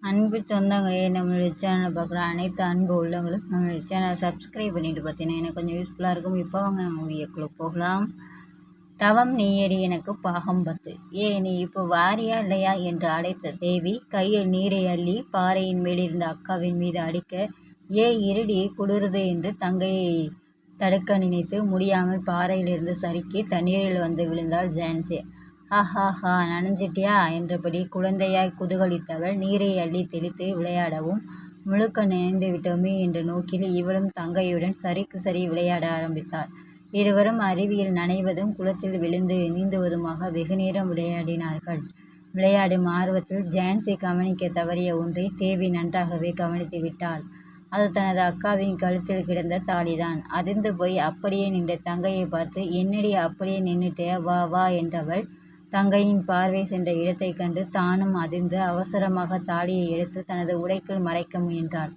அன்பு சொந்தங்களே, நம்மளுடைய சேனலை பார்க்குற அனைத்து அன்பு உள்ளவங்களும் நம்மளுடைய சேனலை சப்ஸ்கிரைப் பண்ணிட்டு பார்த்தீங்கன்னா எனக்கு கொஞ்சம் யூஸ்ஃபுல்லாக இருக்கும். இப்போ அவங்க வீடியோக்குள்ளே போகலாம். தவம் நீயடி எனக்கு பாகம் 10. நீ இப்போ வாரியா இல்லையா என்று அழைத்த தேவி கையில் நீரை அள்ளி பாறையின் மேலிருந்த அக்காவின் மீது அடிக்க, இருடி குளிருது என்று தங்கையை தடுக்க நினைத்து முடியாமல் பாறையிலிருந்து சறுக்கி தண்ணீரில் வந்து விழுந்தாள் ஜான்சி. ஹா நனைஞ்சிட்டியா என்றபடி குழந்தையாய் குதூகலித்தவள் நீரை அள்ளி தெளித்து விளையாடவும், முழுக்க நினைந்து விட்டோமே என்ற நோக்கில் இவளும் தங்கையுடன் சரிக்கு சரி விளையாட ஆரம்பித்தாள். இருவரும் அருவியில் நனைவதும் குளத்தில் விழுந்து நீந்துவதுமாக வெகுநேரம் விளையாடினார்கள். விளையாடும் ஆர்வத்தில் ஜான்சி கவனிக்க தவறிய ஒன்றை தேவி நன்றாகவே கவனித்து விட்டாள். அது தனது அக்காவின் கழுத்தில் கிடந்த தாலிதான். அதிர்ந்து போய் அப்படியே நின்ற தங்கையை பார்த்து, என்னடி அப்படியே நின்னுட்டே, வா வா என்றவள் தங்கையின் பார்வை சென்ற இடத்தை கண்டு தானும் அதிர்ந்து அவசரமாக தாலியை எடுத்து தனது உடைக்குள் மறைக்க முயன்றாள்.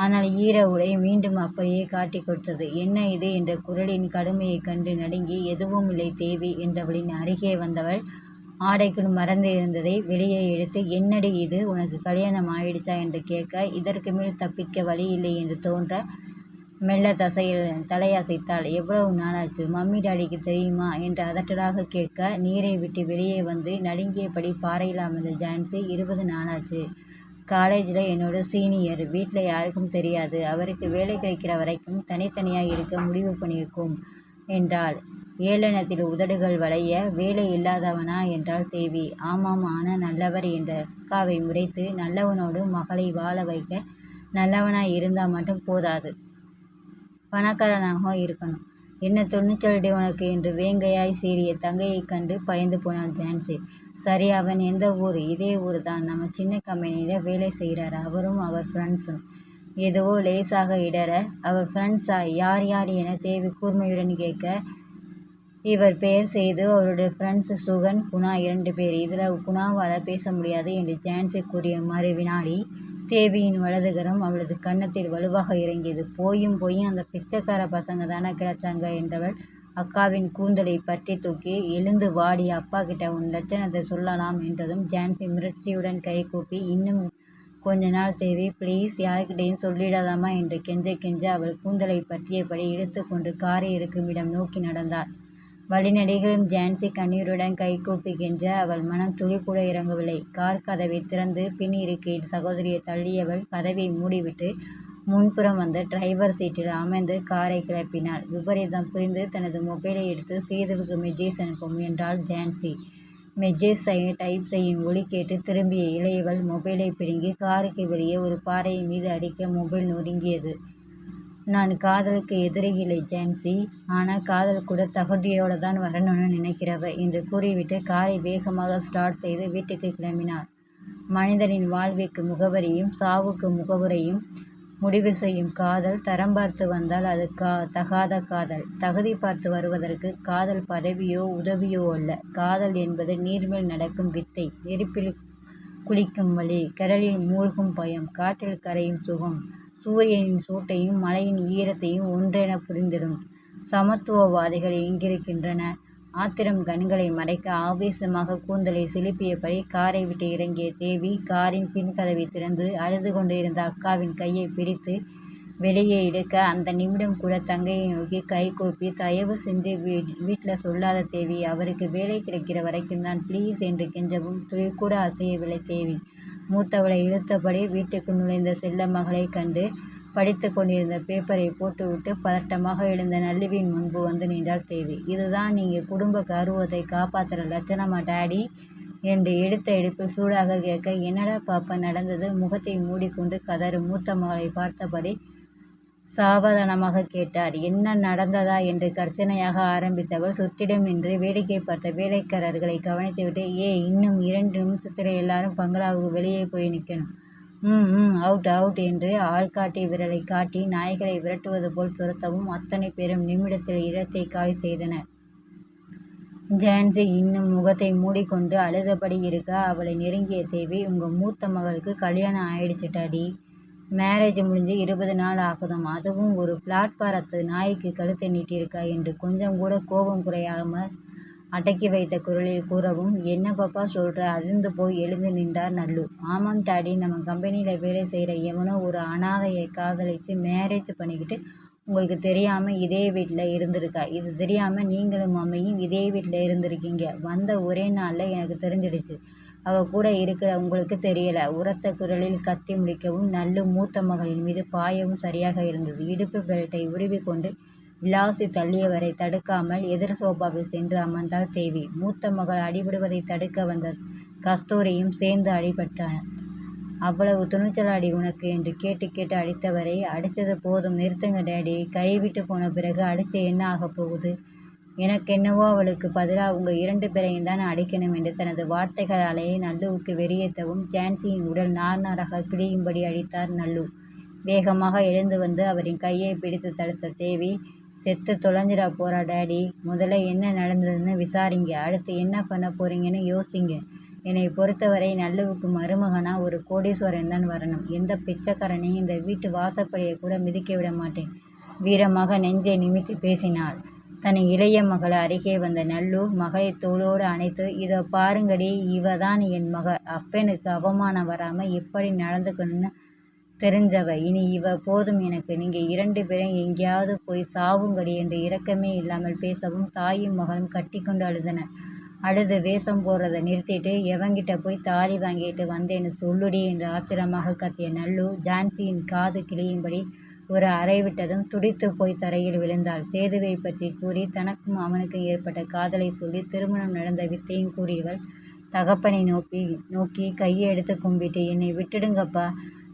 ஆனால் ஈர உடை மீண்டும் அப்படியே காட்டிக் கொடுத்தது. என்ன இது என்ற குரலின் கடுமையைக் கண்டு நடுங்கி, எதுவும் இல்லை தேவி என்றவளின் அருகே வந்தவள் ஆடைக்குள் மறந்து இருந்ததை வெளியே எடுத்து, என்னடி இது, உனக்கு கல்யாணம் ஆயிடுச்சா என்று கேட்க, இதற்கு மேல் தப்பிக்க வழி இல்லை என்று தோன்ற மெல்ல தலையசைத்தாள். எவ்வளவு நாளாச்சு, மம்மி டாடிக்கு தெரியுமா என்று அதட்டலாக கேட்க, நீரை விட்டு வெளியே வந்து நடுங்கியபடி பாறையில் அமர்ந்த ஜான்சி, 20 நாளாச்சு. காலேஜில் என்னோட சீனியர், வீட்டில் யாருக்கும் தெரியாது. அவருக்கு வேலை கிடைக்கிற வரைக்கும் தனித்தனியாக இருக்க முடிவு பண்ணியிருக்கோம் என்றாள். ஏளனத்தில் உதடுகள் வளைய, வேலை இல்லாதவனா என்றாள் தேவி. ஆமாம், ஆனால் நல்லவர் என்ற அக்காவை முறைத்து, நல்லவனோடு மகளை வாழ வைக்க நல்லவனாய் இருந்தால் மட்டும் போதாது, பணக்காரனாக இருக்கணும். என்ன துணிச்சல்டி உனக்கு என்று வேங்கையாய் சீறிய தங்கையை கண்டு பயந்து போனாள் ஜான்சி. சரி, அவன் எந்த ஊர்? இதே ஊர் தான், நம்ம சின்ன கம்பெனியில் வேலை செய்கிறார். அவரும் அவர் ஃப்ரெண்ட்ஸும். எதுவோ லேசாக இடற, அவர் ஃப்ரெண்ட்ஸா? யார் யார் என தேவி கூர்மையுடன் கேட்க, இவர் பெயர் செய்து அவருடைய ஃப்ரெண்ட்ஸ் சுகன், குணா 2 பேர். இதில் குணாவால் பேச முடியாது என்று ஜான்சி கூறிய மறு வினாடி தேவியின் வலதுகரம் அவளது கன்னத்தில் வலுவாக இறங்கியது. போயும் அந்த பிச்சைக்கார பசங்க தானே கிடைச்சாங்க என்றவள் அக்காவின் கூந்தலை பற்றி தூக்கி, எழுந்து வாடி, அப்பா கிட்ட உன் லட்சணத்தை சொல்லலாம் என்றதும் ஜான்சி மிரட்சியுடன் கை கூப்பி, இன்னும் கொஞ்ச நாள் தேவி, ப்ளீஸ், யாருக்கிட்டையும் சொல்லிடாதாமா என்று கெஞ்ச அவள் கூந்தலை பற்றியபடி இழுத்து கொண்டு காரை இருக்கும் இடம் நோக்கி நடந்தாள். வழிநடைகளும் ஜான்சி கண்ணீருடன் கைகூப்பி கெஞ்ச அவள் மனம் துளி கூட இறங்கவில்லை. கார் கதவை திறந்து பின் இருக்கையில் சகோதரியை தள்ளியவள் கதவை மூடிவிட்டு முன்புறம் வந்த டிரைவர் சீட்டில் அமர்ந்து காரை கிளப்பினாள். விபரீதம் புரிந்து தனது மொபைலை எடுத்து சேதுவுக்கு மெசேஜ் அனுப்ப முயன்றாள் ஜான்சி. மெசேஜ் டைப் செய்யும் ஒலி கேட்டு திரும்பிய இளையவள் மொபைலை பிடுங்கி காருக்கு வெளியே ஒரு பாறையின் மீது அடிக்க மொபைல் நொறுங்கியது. நான் காதலுக்கு எதிரி இல்லை ஜான்சி, ஆனால் காதல் கூட தகுதியோடு தான் வரணும்னு நினைக்கிறவ என்று கூறிவிட்டு காரை வேகமாக ஸ்டார்ட் செய்து வீட்டுக்கு கிளம்பினார். மனிதனின் வாழ்விற்கு முகவரியும் சாவுக்கு முகவுரையும் முடிவு செய்யும் காதல். தரம் பார்த்து வந்தால் அது தகாத காதல். தகுதி பார்த்து வருவதற்கு காதல் பதவியோ உதவியோ அல்ல. காதல் என்பது நீர்மேல் நடக்கும் வித்தை, நெருப்பில் குளிக்கும் வழி, கடலில் மூழ்கும் பயம், காற்றில் கரையும் சுகம், சூரியனின் சூட்டையும் மலையின் ஈரத்தையும் ஒன்றென புரிந்திடும். சமத்துவவாதிகள் எங்கிருக்கின்றன? ஆத்திரம் கண்களை மறைக்க ஆவேசமாக கூந்தலை சிலுப்பியபடி காரை விட்டு இறங்கிய தேவி காரின் பின் கதவை திறந்து அழுது கொண்டு இருந்த அக்காவின் கையை பிடித்து வெளியே இழுக்க, அந்த நிமிடம் கூட தங்கையை நோக்கி கை கூப்பி, தயவு செஞ்சு வீட்டில் சொல்லாத தேவி, அவருக்கு வேலை கிடைக்கிற வரைக்கும் தான் ப்ளீஸ் என்று கெஞ்சவும் துளி கூட அசையவில்லை தேவி. மூத்தவளை இழுத்தபடி வீட்டுக்கு நுழைந்த செல்ல மகளை கண்டு படித்து கொண்டிருந்த பேப்பரை போட்டுவிட்டு பதட்டமாக எழுந்த நல்லுவின் முன்பு வந்து நின்றாள் தேவி. இதுதான் நீங்கள் குடும்ப கௌரவத்தை காப்பாற்றுற லட்சணமா டாடி என்று எடுத்த எடுப்பில் சூடாக கேட்க, என்னடா பாப்பா நடந்தது? முகத்தை மூடிக்கொண்டு கதறும் மூத்த மகளை பார்த்தபடி சாவதானமாக கேட்டார். என்ன நடந்ததா என்று கர்ச்சனையாக ஆரம்பித்தவள் சுற்றிடம் நின்று வேடிக்கை பார்த்த வேலைக்காரர்களை கவனித்துவிட்டு, இன்னும் 2 நிமிஷத்தில் எல்லாரும் பங்களாவுக்கு வெளியே போய் நிற்கணும். அவுட் என்று ஆள்காட்டி விரலை காட்டி நாய்களை விரட்டுவது போல் துரத்தவும் அத்தனை பேரும் நிமிடத்தில் இடத்தை காலி செய்தனர். ஜான்சி இன்னும் முகத்தை மூடிக்கொண்டு அழுதபடி இருக்க அவளை நெருங்கிய தேவி, உங்கள் மூத்த மகளுக்கு கல்யாணம் ஆயிடுச்சு டாடி. மேரேஜ் முடிஞ்சு 20 நாள் ஆகுதாம். அதுவும் ஒரு பிளாட்பாரத்து நாய்க்கு கழுத்தை நீட்டியிருக்கா என்று கொஞ்சம் கூட கோபம் குறையாமல் அடக்கி வைத்த குரலில் கூறவும், என்ன பாப்பா சொல்ற? அதிர்ந்து போய் எழுந்து நின்றார் நல்லு. ஆமாம் டாடி, நம்ம கம்பெனியில் வேலை செய்கிற எவனோ ஒரு அனாதையை காதலிச்சு மேரேஜ் பண்ணிக்கிட்டு உங்களுக்கு தெரியாமல் இதே வீட்டில் இருந்திருக்கா. இது தெரியாமல் நீங்களும் மம்மியும் இதே வீட்டில் இருந்திருக்கீங்க. வந்த ஒரே நாளில் எனக்கு தெரிஞ்சிடுச்சு. அவள் கூட இருக்கிற உங்களுக்கு தெரியலை. உரத்த குரலில் கத்தி முடிக்கவும் நல்லு மூத்த மகளின் மீது பாயவும் சரியாக இருந்தது. இடுப்பு பெல்ட்டை உருவி கொண்டு விளாசி தள்ளியவரை தடுக்காமல் எதிர் சோபாவில் சென்று அமர்ந்தாள் தேவி. மூத்த மகள் அடிபடுவதை தடுக்க வந்த கஸ்தூரியும் சேர்ந்து அடிபட்டார். அவ்வளவு துணிச்சலாடி உனக்கு என்று கேட்டு கேட்டு அடித்தவரை, அடித்தது போதும் நிறுத்துங்க டேடி, கைவிட்டு போன பிறகு அடித்து என்ன ஆகப் போகுது? எனக்கென்னவோ அவளுக்கு பதிலாக உங்கள் 2 பேரையும் தான் அடிக்கணும் என்று தனது வார்த்தைகளாலேயே நல்லுவுக்கு வெறியேற்றவும் ஜான்சியின் உடல் நார் நாராக கிழியும்படி அடித்தார் நல்லு. வேகமாக எழுந்து வந்து அவரின் கையை பிடித்து தடுத்த தேவி, செத்து தொலைஞ்சிடா போறா டேடி, முதல்ல என்ன நடந்ததுன்னு விசாரிங்க, அடுத்து என்ன பண்ண போறீங்கன்னு யோசிங்க. என்னை பொறுத்தவரை நல்லுவுக்கு மருமகனா ஒரு கோடீஸ்வரன் தான் வரணும். எந்த பிச்சைக்காரனையும் இந்த வீட்டு வாசப்படியை கூட மிதிக்க விட மாட்டேன். வீரமாக நெஞ்சை நிமித்தி பேசினாள். தன் இளைய மகள் அருகே வந்த நல்லு மகளை தோளோடு அணைத்து, இதோ பாருங்கடி, இவ தான் என் மக. அப்பனுக்கு அவமானம் வராமல் எப்படி நடந்துக்கணும்னு தெரிஞ்சவ. இனி இவ போதும் எனக்கு. நீங்கள் 2 பேரும் எங்கேயாவது போய் சாவுங்கடி என்று இரக்கமே இல்லாமல் பேசவும் தாயும் மகனும் கட்டி கொண்டு அழுதன. அழுது வேஷம் போடுறதை நிறுத்திட்டு, எவங்கிட்ட போய் தாலி வாங்கிட்டு வந்தேன்னு சொல்லுடி என்று ஆத்திரமாக கத்திய நல்லு ஜான்சியின் காது கிளியும்படி ஒரு அறை விட்டதும் துடித்து போய் தரையில் விழுந்தாள். சேதுவை பற்றி கூறி தனக்கும் அவனுக்கும் ஏற்பட்ட காதலை சொல்லி திருமணம் நடந்த வித்தையும் கூறியவள் தகப்பனை நோக்கி கையை எடுத்து கும்பிட்டு, என்னை விட்டுடுங்கப்பா,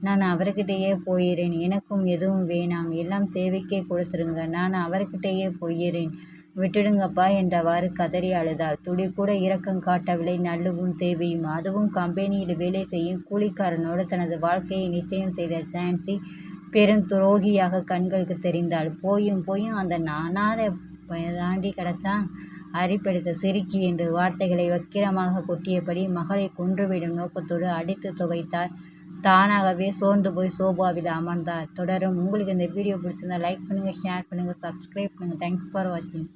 நான் அவர்கிட்டயே போயிறேன். எனக்கும் எதுவும் வேணாம், எல்லாம் தேவைக்கே கொடுத்துருங்க. நான் அவர்கிட்டயே போயிறேன், விட்டுடுங்கப்பா என்றவாறு கதறி அழுதாள். துளி கூட இரக்கம் காட்டவில்லை நல்லுவும் தேவியும். அதுவும் கம்பெனியில் வேலை செய்யும் கூலிக்காரனோடு தனது வாழ்க்கையை நிச்சயம் செய்த ஜான்சி பெரும் துரோகியாக கண்களுக்கு தெரிந்தாள். போயும் அந்த நானாத தாண்டி கிடச்சான், அரிப்பெடுத்த சிரிக்கி என்று வார்த்தைகளை வக்கிரமாக கொட்டியபடி மகளை கொன்றுவிடும் நோக்கத்தோடு அடித்து துவைத்தார். தானாகவே சோர்ந்து போய் சோபாவில் அமர்ந்தார். தொடரும். உங்களுக்கு இந்த வீடியோ பிடிச்சிருந்தா லைக் பண்ணுங்கள், ஷேர் பண்ணுங்கள், சப்ஸ்கிரைப் பண்ணுங்கள். தேங்க்ஸ் ஃபார் வாட்சிங்.